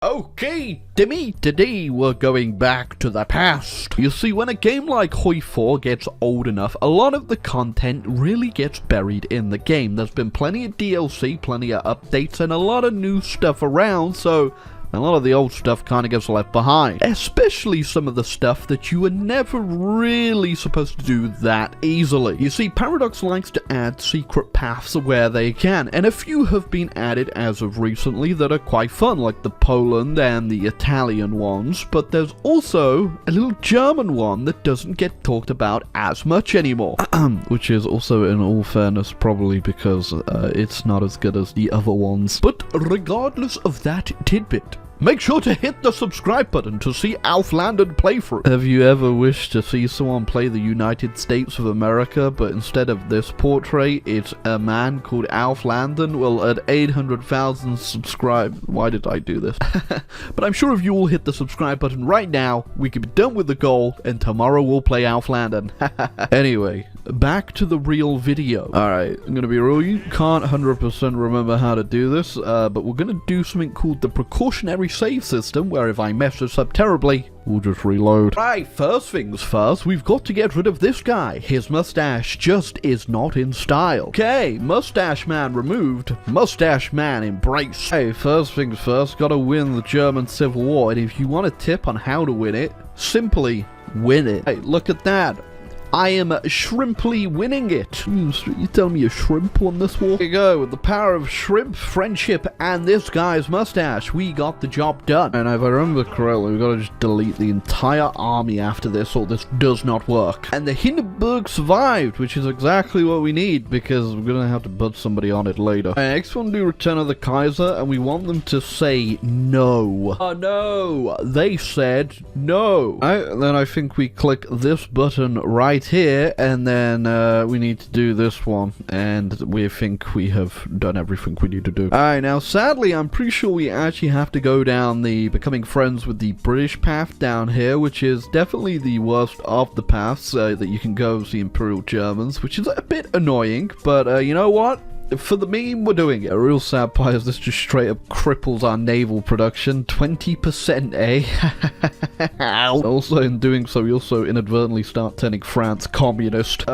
Okay, Dimmy, today we're going back to the past. You see, when a game like Hoi 4 gets old enough, a lot of the content really gets buried in the game. There's been plenty of DLC, plenty of updates, and a lot of new stuff around, so a lot of the old stuff kind of gets left behind. Especially some of the stuff that you were never really supposed to do that easily. You see, Paradox likes to add secret paths where they can, and a few have been added as of recently that are quite fun, like the Poland and the Italian ones, but there's also a little German one that doesn't get talked about as much anymore. Which is also, in all fairness, probably because it's not as good as the other ones. But regardless of that tidbit, make sure to hit the subscribe button to see Alf Landon playthrough. Have you ever wished to see someone play the United States of America, but instead of this portrait, it's a man called Alf Landon? Well, at 800,000 subscribed, why did I do this? But I'm sure if you all hit the subscribe button right now, we can be done with the goal, and tomorrow we'll play Alf Landon. Anyway, back to the real video. Alright, I'm gonna be real, you can't 100% remember how to do this, but we're gonna do something called the precautionary save system, where if I mess this up terribly, we'll just reload. Right, first things first, we've got to get rid of this guy. His mustache just is not in style. Okay, mustache man removed, mustache man embraced. Hey, first things first, gotta win the German Civil War, and if you want a tip on how to win it, simply win it. Hey, look at that. I am shrimply winning it. You tell me a shrimp won this war? There you go, with the power of shrimp, friendship, and this guy's mustache, we got the job done. And if I remember correctly, we've got to just delete the entire army after this, or this does not work. And the Hindenburg survived, which is exactly what we need, because we're gonna have to put somebody on it later. Next one, do Return of the Kaiser, and we want them to say no. Oh no, they said no. Then I think we click this button right here, and then we need to do this one, and we think we have done everything we need to do. Alright, now sadly I'm pretty sure we actually have to go down the becoming friends with the British path down here, which is definitely the worst of the paths that you can go as the Imperial Germans, which is a bit annoying, but you know what? For the meme, we're doing it. A real sad part is this just straight up cripples our naval production. 20%, eh? Also, in doing so, we also inadvertently start turning France communist.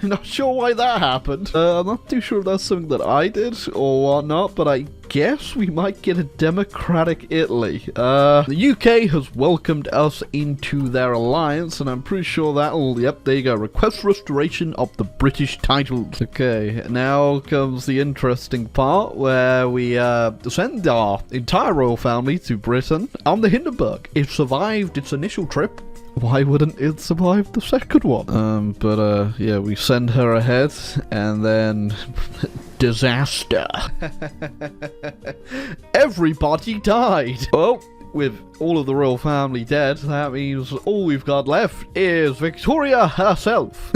Not sure why that happened. I'm not too sure if that's something that I did or whatnot, but I guess we might get a democratic Italy. The UK has welcomed us into their alliance, and I'm pretty sure that'll, yep, there you go, request restoration of the British titles. Okay, now comes the interesting part, where we send our entire royal family to Britain on the Hindenburg. It survived its initial trip. Why wouldn't it survive the second one? Yeah, we send her ahead, and then disaster. Everybody died. Well, with all of the royal family dead, that means all we've got left is Victoria herself.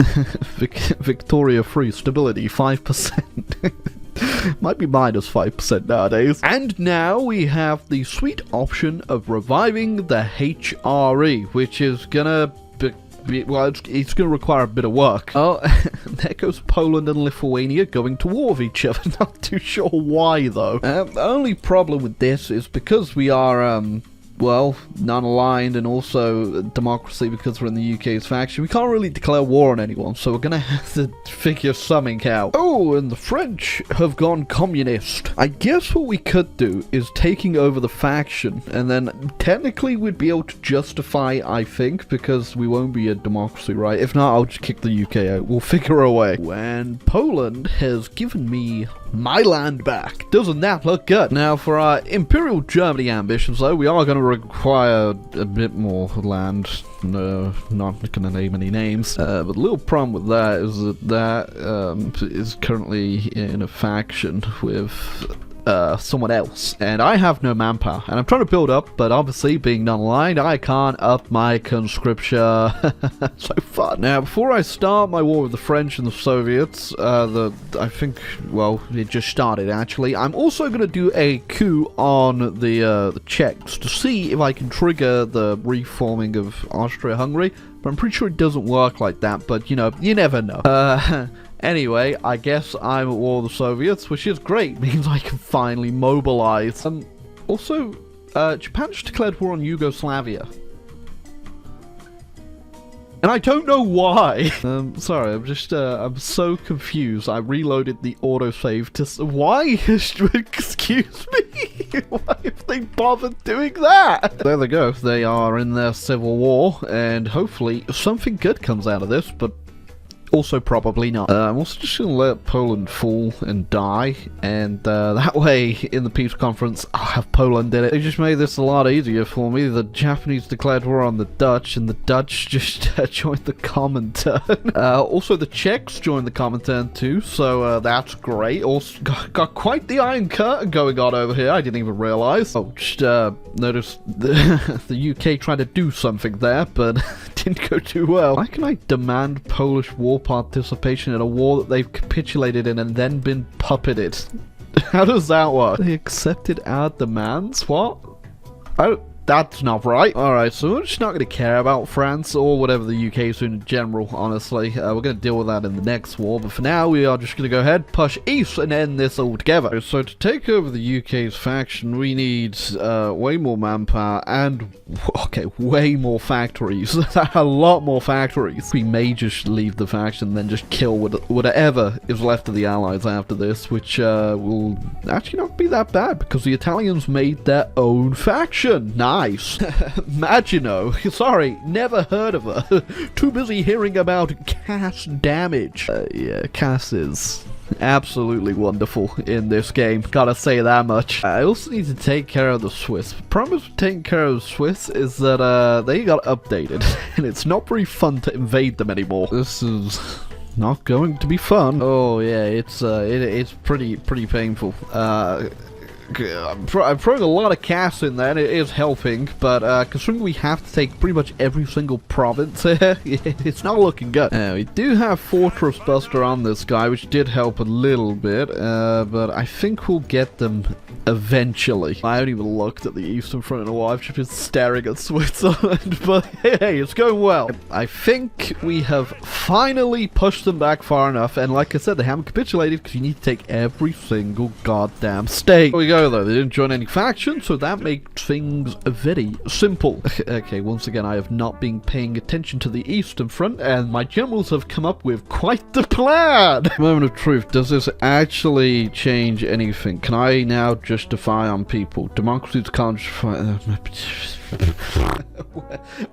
Victoria free stability 5%. Might be minus 5% nowadays. And now we have the sweet option of reviving the HRE, which is gonna well, it's gonna require a bit of work. Oh, there goes Poland and Lithuania going to war with each other. Not too sure why, though. The only problem with this is because we are, well, non-aligned and also democracy because we're in the UK's faction, we can't really declare war on anyone, so we're gonna have to figure something out. Oh, and the French have gone communist. I guess what we could do is taking over the faction, and then technically we'd be able to justify, I think, because we won't be a democracy, right? If not, I'll just kick the UK out. We'll figure a way. When Poland has given me my land back. Doesn't that look good? Now, for our Imperial Germany ambitions, though, we are going to require a bit more land. No, not going to name any names. But the little problem with that is that is currently in a faction with someone else, and I have no manpower, and I'm trying to build up, but obviously being non-aligned, I can't up my conscription. So fun. Now, before I start my war with the French and the Soviets, I think, well, it just started actually, I'm also going to do a coup on the Czechs to see if I can trigger the reforming of Austria-Hungary, but I'm pretty sure it doesn't work like that, but you know, you never know. Anyway, I guess I'm at war with the Soviets, which is great. Means I can finally mobilize. Also, Japan just declared war on Yugoslavia. And I don't know why. Sorry, I'm just, I'm so confused. I reloaded the autosave to... Why? Excuse me? Why have they bothered doing that? There they go. They are in their civil war, and hopefully something good comes out of this, but also probably not. I'm also just gonna let Poland fall and die, and that way, in the peace conference, I'll have Poland in it. They just made this a lot easier for me. The Japanese declared war on the Dutch, and the Dutch just joined the Comintern. Also, the Czechs joined the Comintern too, so that's great. Also, got quite the Iron Curtain going on over here. I didn't even realize. Oh, just noticed the UK tried to do something there, but didn't go too well. Why can I demand Polish war participation in a war that they've capitulated in and then been puppeted? How does that work? They accepted our demands? What? That's not right. Alright, so we're just not going to care about France or whatever the UK is doing in general, honestly. We're going to deal with that in the next war, but for now we are just going to go ahead, push east, and end this all together. So to take over the UK's faction, we need way more manpower and, okay, way more factories. A lot more factories. We may just leave the faction and then just kill whatever is left of the Allies after this, which will actually not be that bad, because the Italians made their own faction. Nice. Maginot. Sorry, never heard of her. Too busy hearing about Cass damage. Yeah, Cass is absolutely wonderful in this game. Gotta say that much. I also need to take care of the Swiss. The problem with taking care of the Swiss is that they got updated, and it's not very fun to invade them anymore. This is not going to be fun. Oh yeah, it's pretty painful. I'm throwing a lot of cash in there, and it is helping, but considering we have to take pretty much every single province here, it's not looking good. We do have Fortress Buster on this guy, which did help a little bit, but I think we'll get them eventually. I haven't even looked at the Eastern Front in a while. I've just been staring at Switzerland, but hey, it's going well. I think we have finally pushed them back far enough, and like I said, they haven't capitulated because you need to take every single goddamn state. There we go, though. They didn't join any faction, so that makes things very simple. Okay, once again, I have not been paying attention to the Eastern Front, and my generals have come up with quite the plan. Moment of truth. Does this actually change anything? Can I now justify on people? Democracies can't justify...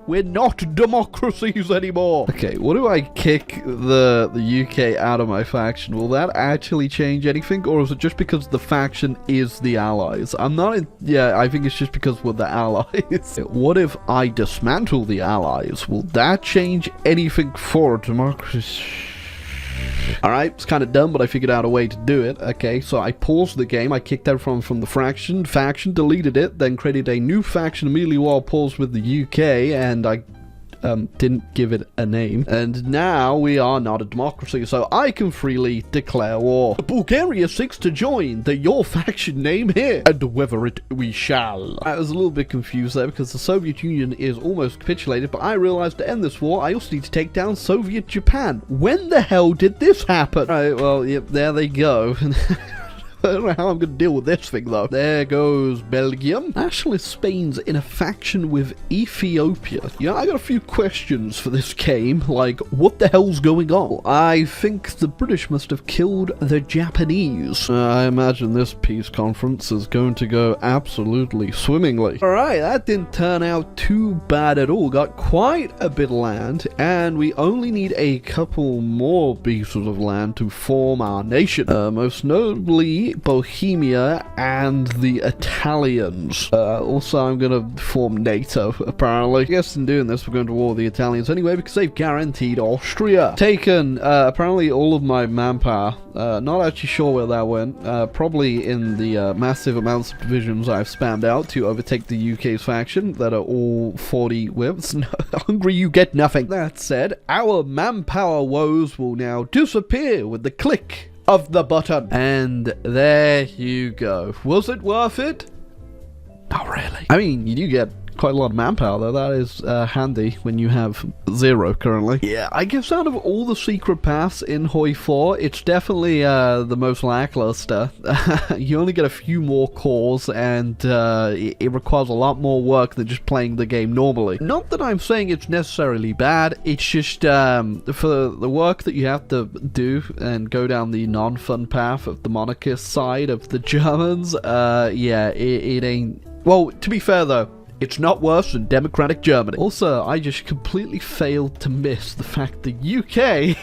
We're not democracies anymore. Okay, what do I kick the UK out of my faction? Will that actually change anything, or is it just because the faction is the Allies? I'm not in... Yeah, I think it's just because we're the Allies. What if I dismantle the Allies? Will that change anything for democracy? Alright, it's kind of dumb, but I figured out a way to do it. Okay, so I paused the game, I kicked everyone from the faction, deleted it, then created a new faction immediately while paused with the UK, and I didn't give it a name. And now we are not a democracy, so I can freely declare war. Bulgaria seeks to join the your faction name here, and whether it we shall. I was a little bit confused there because the Soviet Union is almost capitulated, but I realized to end this war, I also need to take down Soviet Japan. When the hell did this happen? Alright, well, yep, there they go. I don't know how I'm going to deal with this thing, though. There goes Belgium. Nationalist Spain's in a faction with Ethiopia. Yeah, I got a few questions for this game, like, what the hell's going on? I think the British must have killed the Japanese. I imagine this peace conference is going to go absolutely swimmingly. Alright, that didn't turn out too bad at all. Got quite a bit of land, and we only need a couple more pieces of land to form our nation. Most notably, Bohemia and the Italians. Also, I'm gonna form NATO, apparently. I guess in doing this, we're going to war with the Italians anyway, because they've guaranteed Austria. Taken, apparently, all of my manpower. Not actually sure where that went. Probably in the massive amounts of divisions I've spammed out to overtake the UK's faction that are all 40 whips. Hungry, you get nothing. That said, our manpower woes will now disappear with the click of the button. And there you go. Was it worth it? Not really. I mean, you do get Quite a lot of manpower, though. That is handy when you have 0 currently. Yeah, I guess out of all the secret paths in Hoi 4, it's definitely the most lackluster. You only get a few more cores, and it requires a lot more work than just playing the game normally. Not that I'm saying it's necessarily bad, it's just for the work that you have to do and go down the non-fun path of the monarchist side of the Germans, yeah, it ain't... Well, to be fair though, it's not worse than democratic Germany. Also, I just completely failed to miss the fact the UK...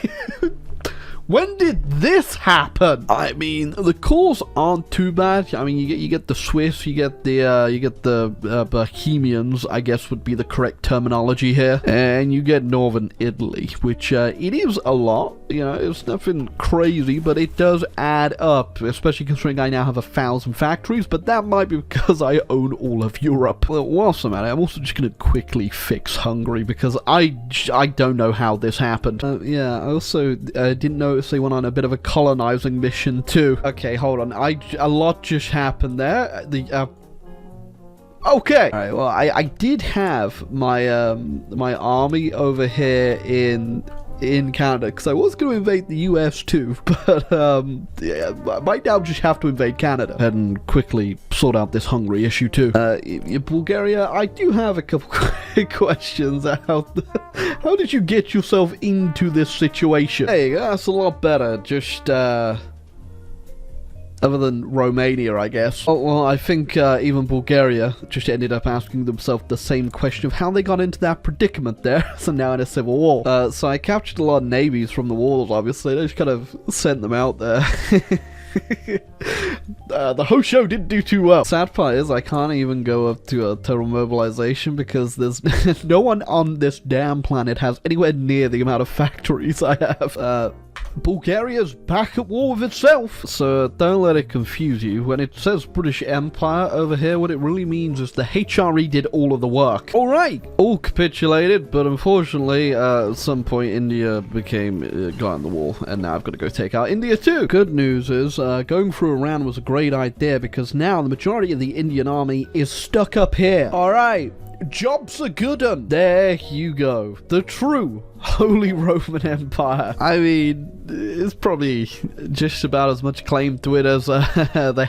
When did this happen? I mean, the cores aren't too bad. I mean, you get the Swiss, you get the Bohemians, I guess would be the correct terminology here, and you get Northern Italy, which it is a lot. You know, it's nothing crazy, but it does add up, especially considering I now have 1,000 factories. But that might be because I own all of Europe. Well, whilst I'm at it, I'm also just gonna quickly fix Hungary because I don't know how this happened. Yeah, I also didn't know. They went on a bit of a colonizing mission too. Okay, hold on. A lot just happened there. Okay. All right. Well, I did have my my army over here in Canada because I was going to invade the US too, but yeah, I might now just have to invade Canada and quickly sort out this Hungary issue too. Bulgaria, I do have a couple questions. How did you get yourself into this situation? Hey, that's a lot better. Just other than Romania, I guess. Oh, well, I think even Bulgaria just ended up asking themselves the same question of how they got into that predicament there. So now in a civil war. So I captured a lot of navies from the wars, obviously. I just kind of sent them out there. The whole show didn't do too well. Sad part is I can't even go up to a total mobilization because there's no one on this damn planet has anywhere near the amount of factories I have. Bulgaria's back at war with itself, so don't let it confuse you. When it says British Empire over here, what it really means is the HRE did all of the work. Alright, all capitulated, but unfortunately, at some point India got in the war, and now I've got to go take out India too. Good news is, going through Iran was a great idea, because now the majority of the Indian army is stuck up here. Alright. Jobs are good un. There you go. The true Holy Roman Empire. I mean, it's probably just about as much claim to it as the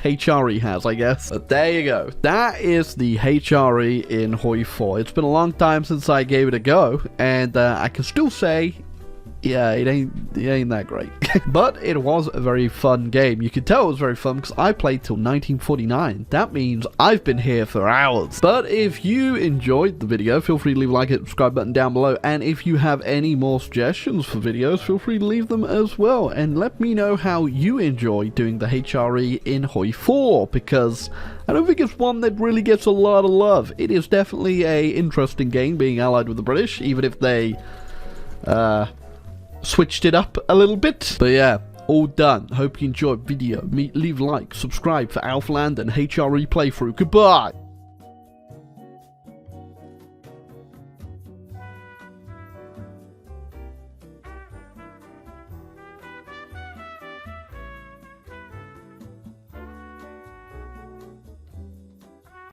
HRE has, I guess. But there you go. That is the HRE in Hoi 4. It's been a long time since I gave it a go, and I can still say, yeah, it ain't that great. But it was a very fun game. You can tell it was very fun because I played till 1949. That means I've been here for hours. But if you enjoyed the video, feel free to leave a like and subscribe button down below. And if you have any more suggestions for videos, feel free to leave them as well. And let me know how you enjoy doing the HRE in Hoi 4, because I don't think it's one that really gets a lot of love. It is definitely a interesting game being allied with the British, even if they switched it up a little bit. But yeah, all done. Hope you enjoyed the video. Leave a like, subscribe for Alphaland and HRE playthrough. Goodbye!